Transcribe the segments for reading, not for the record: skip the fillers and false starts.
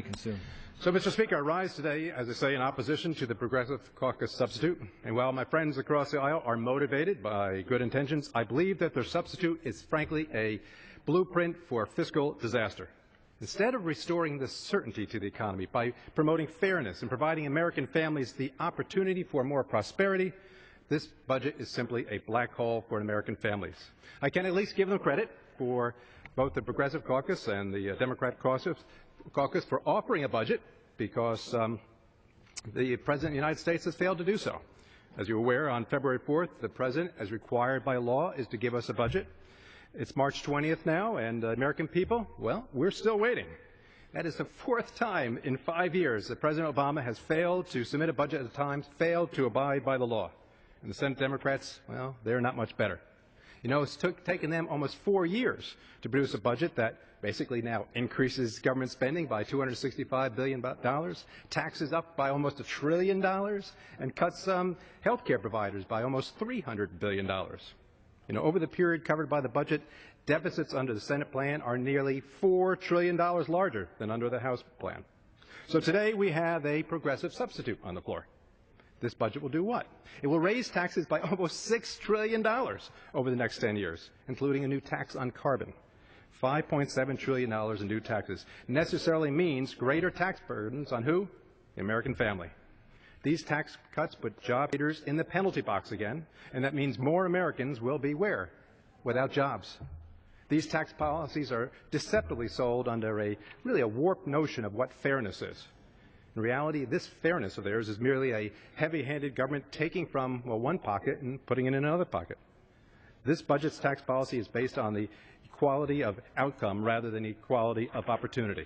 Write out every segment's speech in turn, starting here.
consumed. So, Mr. Speaker, I rise today, as I say, in opposition to the Progressive Caucus substitute. And while my friends across the aisle are motivated by good intentions, I believe that their substitute is, frankly, a blueprint for fiscal disaster. Instead of restoring the certainty to the economy by promoting fairness and providing American families the opportunity for more prosperity, this budget is simply a black hole for American families. I can at least give them credit for both the Progressive Caucus and the Democrat Caucus for offering a budget, because the President of the United States has failed to do so. As you're aware, on February 4th, the President, as required by law, is to give us a budget. It's March 20th now, and American people, well, we're still waiting. That is the fourth time in 5 years that President Obama has failed to submit a budget at times, failed to abide by the law. And the Senate Democrats, well, they're not much better. You know, it's taken them almost 4 years to produce a budget that basically now increases government spending by $265 billion, taxes up by almost $1 trillion, and cuts health care providers by almost $300 billion. You know, over the period covered by the budget, deficits under the Senate plan are nearly $4 trillion larger than under the House plan. So today we have a progressive substitute on the floor. This budget will do what? It will raise taxes by almost $6 trillion over the next 10 years, including a new tax on carbon. $5.7 trillion in new taxes necessarily means greater tax burdens on who? The American family. These tax cuts put job creators in the penalty box again, and that means more Americans will be where? Without jobs. These tax policies are deceptively sold under a warped notion of what fairness is. In reality, this fairness of theirs is merely a heavy-handed government taking from, well, one pocket and putting it in another pocket. This budget's tax policy is based on the equality of outcome rather than equality of opportunity.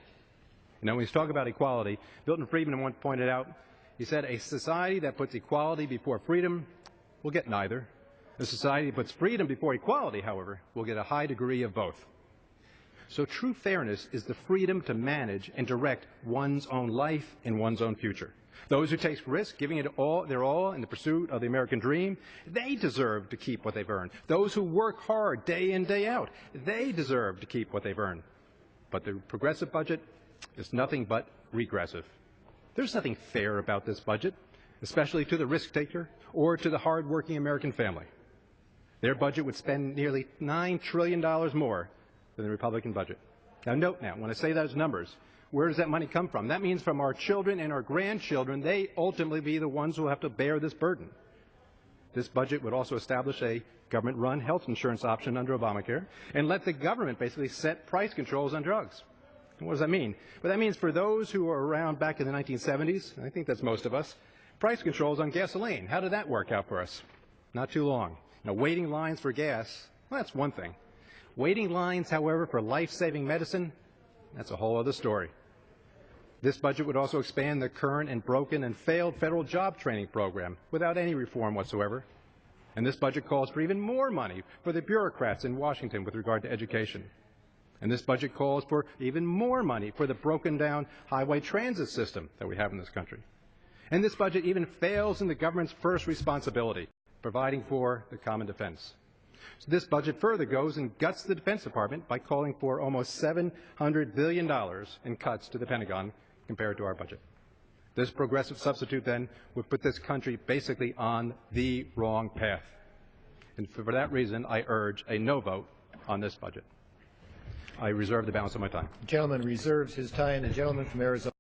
You know, when you talk about equality, Milton Friedman once pointed out, he said, a society that puts equality before freedom will get neither. A society that puts freedom before equality, however, will get a high degree of both. So true fairness is the freedom to manage and direct one's own life and one's own future. Those who take risks, giving it their all in the pursuit of the American dream, they deserve to keep what they've earned. Those who work hard day in, day out, they deserve to keep what they've earned. But the progressive budget is nothing but regressive. There's nothing fair about this budget, especially to the risk taker or to the hard-working American family. Their budget would spend nearly $9 trillion more than the Republican budget. Now note now, when I say those numbers, where does that money come from? That means from our children and our grandchildren. They ultimately be the ones who will have to bear this burden. This budget would also establish a government-run health insurance option under Obamacare and let the government basically set price controls on drugs. And what does that mean? Well, that means for those who were around back in the 1970s, and I think that's most of us, price controls on gasoline. How did that work out for us? Not too long. Now, waiting lines for gas, well, that's one thing. Waiting lines, however, for life-saving medicine, that's a whole other story. This budget would also expand the current and broken and failed federal job training program without any reform whatsoever. And this budget calls for even more money for the bureaucrats in Washington with regard to education. And this budget calls for even more money for the broken-down highway transit system that we have in this country. And this budget even fails in the government's first responsibility, providing for the common defense. So this budget further goes and guts the Defense Department by calling for almost $700 billion in cuts to the Pentagon compared to our budget. This progressive substitute then would put this country basically on the wrong path. And for that reason, I urge a no vote on this budget. I reserve the balance of my time. The gentleman reserves his time. The gentleman from Arizona.